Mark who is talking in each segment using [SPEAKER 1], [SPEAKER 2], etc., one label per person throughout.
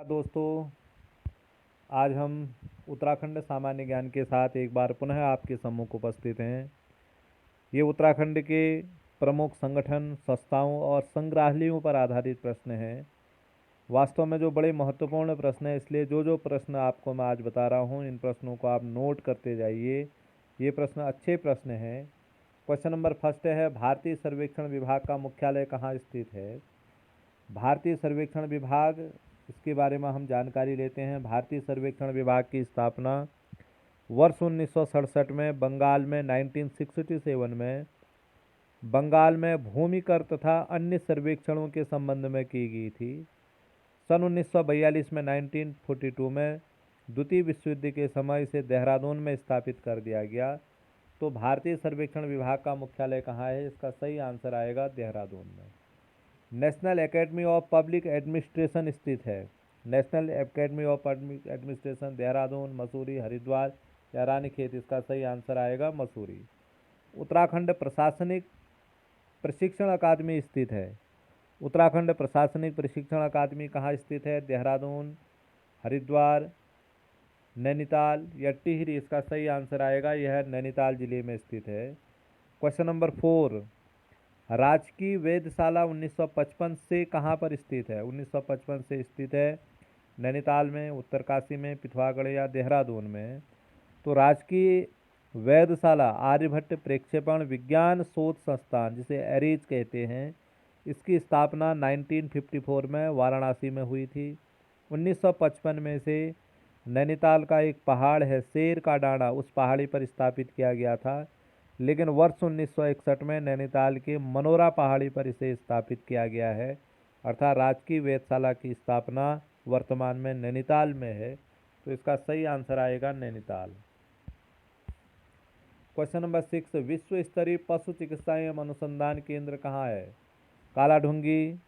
[SPEAKER 1] दोस्तों, आज हम उत्तराखंड सामान्य ज्ञान के साथ एक बार पुनः आपके सम्मुख उपस्थित हैं। ये उत्तराखंड के प्रमुख संगठन, संस्थाओं और संग्रहालयों पर आधारित प्रश्न हैं। वास्तव में जो बड़े महत्वपूर्ण प्रश्न हैं, इसलिए जो प्रश्न आपको मैं आज बता रहा हूँ, इन प्रश्नों को आप नोट करते जाइए। ये प्रश्न अच्छे प्रश्न हैं। क्वेश्चन नंबर फर्स्ट है, भारतीय सर्वेक्षण विभाग का मुख्यालय कहाँ स्थित है? भारतीय सर्वेक्षण विभाग, इसके बारे में हम जानकारी लेते हैं। भारतीय सर्वेक्षण विभाग की स्थापना वर्ष 1967 में बंगाल में 1967 में बंगाल में भूमि कर तथा अन्य सर्वेक्षणों के संबंध में की गई थी। सन 1942 में 1942 में द्वितीय विश्व युद्ध के समय इसे देहरादून में स्थापित कर दिया गया। तो भारतीय सर्वेक्षण विभाग का मुख्यालय कहाँ है? इसका सही आंसर आएगा देहरादून में। National academy of public administration स्थित है। National academy of public administration Dehradun, Mussoorie, Haridwar या रानीखेत? इसका सही आंसर आएगा मसूरी। उत्तराखंड प्रशासनिक प्रशिक्षण अकादमी स्थित है। उत्तराखंड प्रशासनिक प्रशिक्षण अकादमी कहाँ स्थित है? देहरादून, हरिद्वार, नैनीताल या टिहरी? इसका सही आंसर आएगा, यह नैनीताल जिले में स्थित है। क्वेश्चन नंबर 4, राजकीय वेधशाला 1955 से कहाँ पर स्थित है? 1955 से स्थित है नैनीताल में, उत्तरकाशी में, पिथौरागढ़ या देहरादून में? तो राजकीय वेधशाला आर्यभट्ट प्रक्षेपण विज्ञान शोध संस्थान, जिसे एरीज कहते हैं, इसकी स्थापना 1954 में वाराणसी में हुई थी। 1955 में से नैनीताल का एक पहाड़ है शेर का डांडा, उस पहाड़ी पर स्थापित किया गया था। लेकिन वर्ष 1961 में नैनीताल के मनोरा पहाड़ी पर इसे स्थापित किया गया है। अर्थात राजकीय वेधशाला की स्थापना वर्तमान में नैनीताल में है। तो इसका सही आंसर आएगा नैनीताल। क्वेश्चन नंबर 6, विश्व स्तरीय पशु चिकित्सा एवं अनुसंधान केंद्र कहाँ है? कालाढूंगी,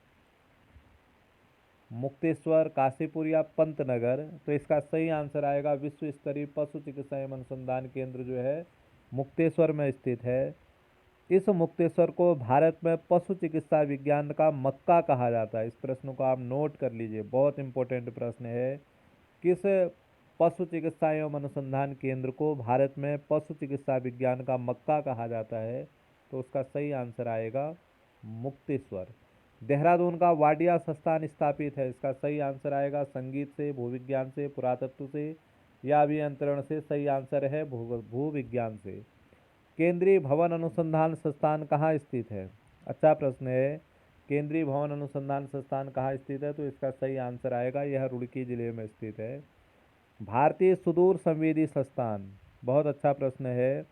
[SPEAKER 1] मुक्तेश्वर, काशीपुर या पंतनगर? तो इसका सही आंसर आएगा विश्व स्तरीय पशु चिकित्सा एवं अनुसंधान केंद्र जो है मुक्तेश्वर में स्थित है। इस मुक्तेश्वर को भारत में पशु चिकित्सा विज्ञान का मक्का कहा जाता है। इस प्रश्न को आप नोट कर लीजिए, बहुत इंपॉर्टेंट प्रश्न है। किस पशु चिकित्सा एवं अनुसंधान केंद्र को भारत में पशु चिकित्सा विज्ञान का मक्का कहा जाता है? तो उसका सही आंसर आएगा मुक्तेश्वर। देहरादून का वाडिया संस्थान स्थापित है। इसका सही आंसर आएगा संगीत से, भूविज्ञान से, पुरातत्व से या अभियंत्रण से? सही आंसर है भूविज्ञान से। केंद्रीय भवन अनुसंधान संस्थान कहाँ स्थित है? अच्छा प्रश्न है। केंद्रीय भवन अनुसंधान संस्थान कहाँ स्थित है? तो इसका सही आंसर आएगा, यह रुड़की जिले में स्थित है। भारतीय सुदूर संवेदी संस्थान, बहुत अच्छा प्रश्न है।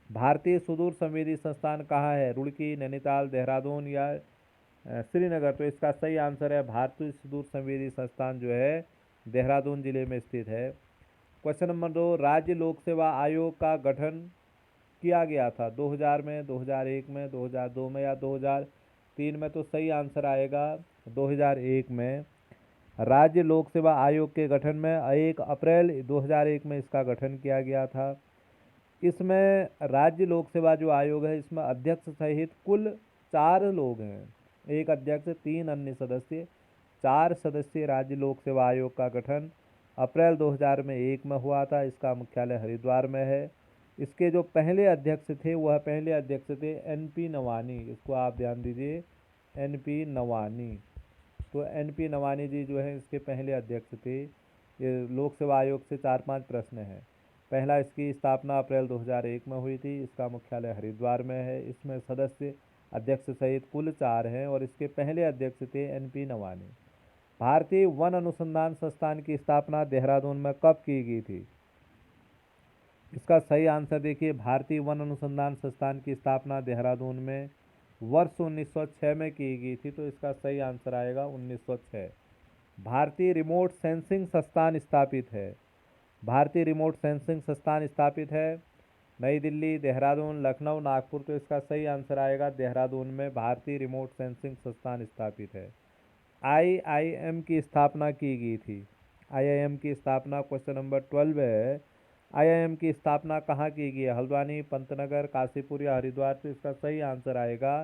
[SPEAKER 1] भारतीय सुदूर संवेदी संस्थान कहाँ है? रुड़की, नैनीताल, देहरादून या श्रीनगर? तो इसका सही आंसर है भारतीय सुदूर संवेदी संस्थान जो है देहरादून जिले में स्थित है। क्वेश्चन नंबर 2, राज्य लोक सेवा आयोग का गठन किया गया था 2000 में, 2001 में, 2002 में या 2003 में? तो सही आंसर आएगा 2001 में। राज्य लोक सेवा आयोग के गठन में 1 अप्रैल 2001 में इसका गठन किया गया था। इसमें राज्य लोक सेवा जो आयोग है, इसमें अध्यक्ष सहित कुल 4 लोग हैं। 1 अध्यक्ष, 3 अन्य सदस्य, 4 सदस्यीय राज्य लोक सेवा आयोग का गठन अप्रैल 2001 में हुआ था। इसका मुख्यालय हरिद्वार में है। इसके जो पहले अध्यक्ष थे, वह पहले अध्यक्ष थे NP नवानी। इसको आप ध्यान दीजिए, NP नवानी। तो NP नवानी जी जो है इसके पहले अध्यक्ष थे। ये लोक सेवा आयोग से 4-5 प्रश्न हैं। पहला, इसकी स्थापना अप्रैल 2001 में हुई थी। इसका मुख्यालय हरिद्वार में है। इसमें सदस्य अध्यक्ष सहित कुल 4 हैं और इसके पहले अध्यक्ष थे NP नवानी। भारतीय वन अनुसंधान संस्थान की स्थापना देहरादून में कब की गई थी? इसका सही आंसर देखिए, भारतीय वन अनुसंधान संस्थान की स्थापना देहरादून में वर्ष 1906 में की गई थी। तो इसका सही आंसर आएगा 1906। भारतीय रिमोट सेंसिंग संस्थान स्थापित है। भारतीय रिमोट सेंसिंग संस्थान स्थापित है नई दिल्ली, देहरादून, लखनऊ, नागपुर? तो इसका सही आंसर आएगा देहरादून में भारतीय रिमोट सेंसिंग संस्थान स्थापित है। IIM की स्थापना की गई थी। IIM की स्थापना, क्वेश्चन नंबर 12 है, IIM की स्थापना कहाँ की गई है? हल्द्वानी, पंतनगर, काशीपुर या हरिद्वार? तो इसका सही आंसर आएगा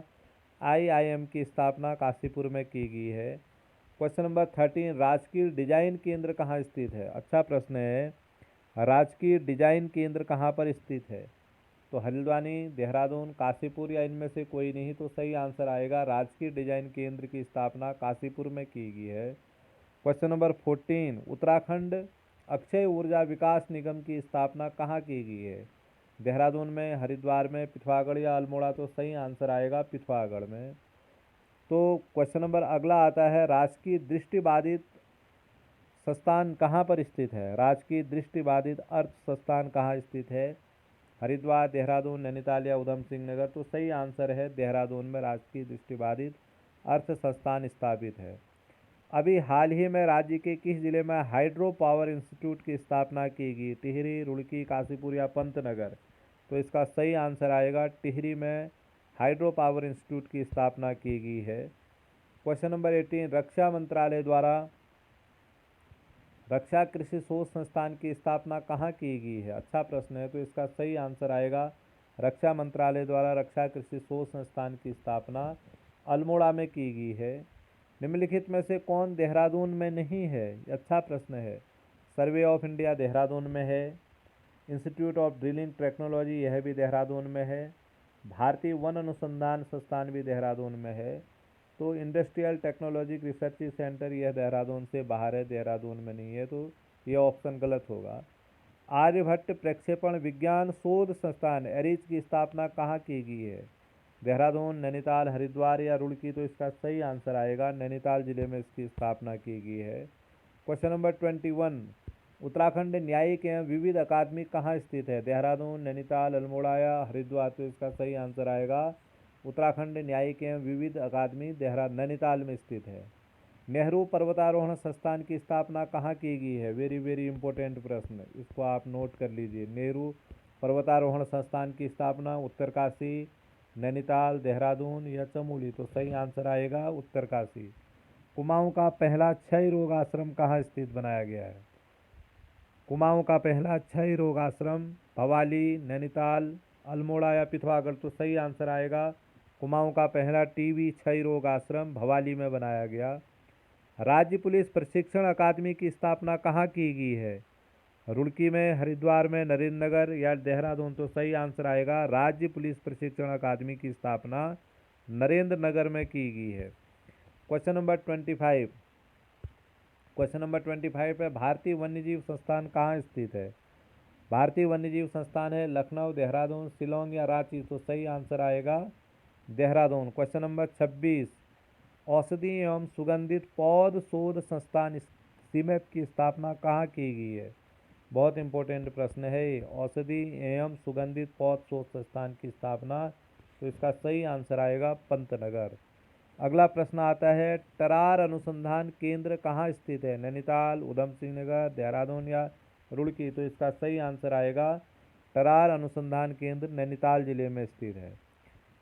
[SPEAKER 1] IIM की स्थापना काशीपुर में की गई है। क्वेश्चन नंबर 13, राजकीय डिजाइन केंद्र कहाँ स्थित है? अच्छा प्रश्न है। राजकीय डिजाइन केंद्र कहाँ पर स्थित है? तो हल्द्वानी, देहरादून, काशीपुर या इनमें से कोई नहीं। तो सही आंसर आएगा राजकीय डिजाइन केंद्र की स्थापना काशीपुर में की गई है। क्वेश्चन नंबर 14, उत्तराखंड अक्षय ऊर्जा विकास निगम की स्थापना कहाँ की गई है? देहरादून में, हरिद्वार में, पिथौरागढ़ या अल्मोड़ा। तो सही आंसर आएगा पिथौरागढ़ में। तो क्वेश्चन नंबर अगला आता है, राजकीय दृष्टिबाधित संस्थान कहाँ पर स्थित है? राजकीय दृष्टिबाधित अर्थ संस्थान कहाँ स्थित है? हरिद्वार, देहरादून, नैनीताल या उधम सिंह नगर। तो सही आंसर है देहरादून में राजकीय दृष्टिबाधित अर्थ संस्थान स्थापित है। अभी हाल ही में राज्य के किस जिले में हाइड्रो पावर इंस्टीट्यूट की स्थापना की गई? टिहरी, रुड़की, काशीपुर या पंतनगर। तो इसका सही आंसर आएगा टिहरी में हाइड्रो पावर इंस्टीट्यूट की स्थापना की गई है। क्वेश्चन नंबर 18, रक्षा मंत्रालय द्वारा रक्षा कृषि शोध संस्थान की स्थापना कहाँ की गई है? अच्छा प्रश्न है। तो इसका सही आंसर आएगा रक्षा मंत्रालय द्वारा रक्षा कृषि शोध संस्थान की स्थापना अल्मोड़ा में की गई है। निम्नलिखित में से कौन देहरादून में नहीं है? अच्छा प्रश्न है। सर्वे ऑफ इंडिया देहरादून में है, इंस्टीट्यूट ऑफ ड्रिलिंग टेक्नोलॉजी यह भी देहरादून में है, भारतीय वन अनुसंधान संस्थान भी देहरादून में है। तो इंडस्ट्रियल टेक्नोलॉजी रिसर्च सेंटर यह देहरादून से बाहर है, देहरादून में नहीं है। तो यह ऑप्शन गलत होगा। आर्यभट्ट प्रक्षेपण विज्ञान शोध संस्थान एरिज की स्थापना कहाँ की गई है? देहरादून, नैनीताल, हरिद्वार या रुड़की। तो इसका सही आंसर आएगा नैनीताल जिले में इसकी स्थापना की गई है। क्वेश्चन नंबर 21, उत्तराखंड न्यायिक एवं विविध अकादमी कहाँ स्थित है? देहरादून, नैनीताल, अल्मोड़ा या हरिद्वार। तो इसका सही आंसर आएगा उत्तराखंड न्यायिक एवं विविध अकादमी नैनीताल में स्थित है। नेहरू पर्वतारोहण संस्थान की स्थापना कहाँ की गई है? वेरी वेरी इंपॉर्टेंट प्रश्न, इसको आप नोट कर लीजिए। नेहरू पर्वतारोहण संस्थान की स्थापना उत्तरकाशी, नैनीताल, देहरादून या चमोली। तो सही आंसर आएगा उत्तरकाशी। कुमाऊं का पहला क्षय रोग आश्रम कहाँ स्थित बनाया गया है? कुमाऊं का पहला क्षय रोग आश्रम भवाली, नैनीताल, अल्मोड़ा या पिथौरागढ़। तो सही आंसर आएगा कुमाऊं का पहला टीबी क्षय रोग आश्रम भवाली में बनाया गया। राज्य पुलिस प्रशिक्षण अकादमी की स्थापना कहाँ की गई है? रुड़की में, हरिद्वार में, नरेंद्र नगर या देहरादून। तो सही आंसर आएगा राज्य पुलिस प्रशिक्षण अकादमी की स्थापना नरेंद्र नगर में की गई है। क्वेश्चन नंबर 25, क्वेश्चन नंबर 25 पे भारतीय वन्यजीव संस्थान कहाँ स्थित है? भारतीय वन्यजीव संस्थान है लखनऊ, देहरादून, शिलोंग या रांची। तो सही आंसर आएगा देहरादून। क्वेश्चन नंबर 26, औषधि एवं सुगंधित पौध शोध संस्थान सीमेप की स्थापना कहाँ की गई है? बहुत इंपॉर्टेंट प्रश्न है। औषधि एवं सुगंधित पौध शोध संस्थान की स्थापना। तो इसका सही आंसर आएगा पंतनगर। अगला प्रश्न आता है, टरार अनुसंधान केंद्र कहाँ स्थित है? नैनीताल, उधम सिंह नगर, देहरादून या रुड़की। तो इसका सही आंसर आएगा टरार अनुसंधान केंद्र नैनीताल जिले में स्थित है।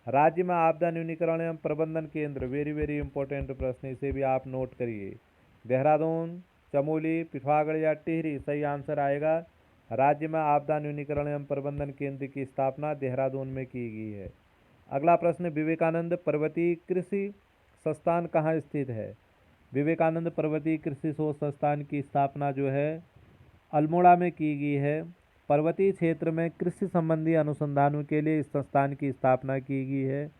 [SPEAKER 1] राज्य में आपदा न्यूनीकरण एवं प्रबंधन केंद्र, वेरी वेरी इंपॉर्टेंट प्रश्न, इसे भी आप नोट करिए। देहरादून, चमोली, पिथौरागढ़ या टिहरी। सही आंसर आएगा राज्य में आपदा न्यूनीकरण एवं प्रबंधन केंद्र की स्थापना देहरादून में की गई है। अगला प्रश्न, विवेकानंद पर्वतीय कृषि संस्थान कहाँ स्थित है? विवेकानंद पर्वतीय कृषि शोध संस्थान की स्थापना जो है अल्मोड़ा में की गई है। पर्वतीय क्षेत्र में कृषि संबंधी अनुसंधानों के लिए इस संस्थान की स्थापना की गई है।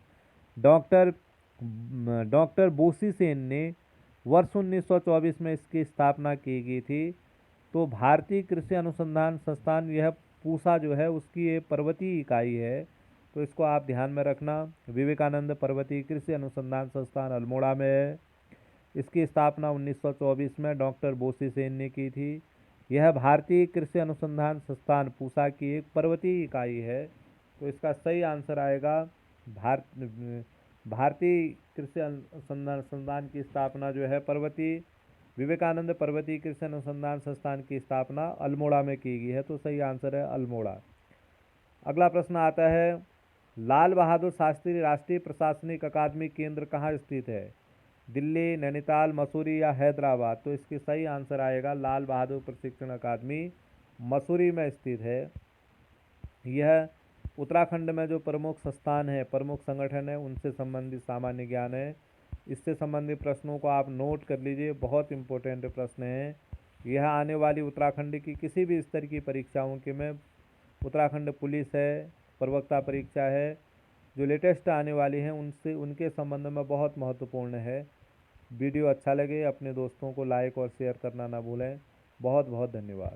[SPEAKER 1] डॉक्टर बोसी सेन ने वर्ष 1924 में इसकी स्थापना की गई थी। तो भारतीय कृषि अनुसंधान संस्थान यह पूसा जो है उसकी ये पर्वतीय इकाई है। तो इसको आप ध्यान में रखना। विवेकानंद पर्वतीय कृषि अनुसंधान संस्थान अल्मोड़ा में है। इसकी स्थापना 1924 में डॉक्टर बोसी सेन ने की थी। यह भारतीय कृषि अनुसंधान संस्थान पूसा की एक पर्वतीय इकाई है। तो इसका सही आंसर आएगा भारतीय कृषि अनुसंधान संस्थान की स्थापना जो है विवेकानंद पर्वतीय कृषि अनुसंधान संस्थान की स्थापना अल्मोड़ा में की गई है। तो सही आंसर है अल्मोड़ा। अगला प्रश्न आता है, लाल बहादुर शास्त्री राष्ट्रीय प्रशासनिक अकादमी केंद्र कहाँ स्थित है? दिल्ली, नैनीताल, मसूरी या हैदराबाद। तो इसकी सही आंसर आएगा लाल बहादुर प्रशिक्षण अकादमी मसूरी में स्थित है। यह उत्तराखंड में जो प्रमुख संस्थान है, प्रमुख संगठन है, उनसे संबंधित सामान्य ज्ञान है। इससे संबंधित प्रश्नों को आप नोट कर लीजिए, बहुत इंपॉर्टेंट प्रश्न हैं। यह आने वाली उत्तराखंड की किसी भी स्तर की परीक्षाओं के में, उत्तराखंड पुलिस है, प्रवक्ता परीक्षा है, जो लेटेस्ट आने वाली हैं उनसे, उनके संबंध में बहुत महत्वपूर्ण है। वीडियो अच्छा लगे अपने दोस्तों को लाइक और शेयर करना ना भूलें। बहुत बहुत धन्यवाद।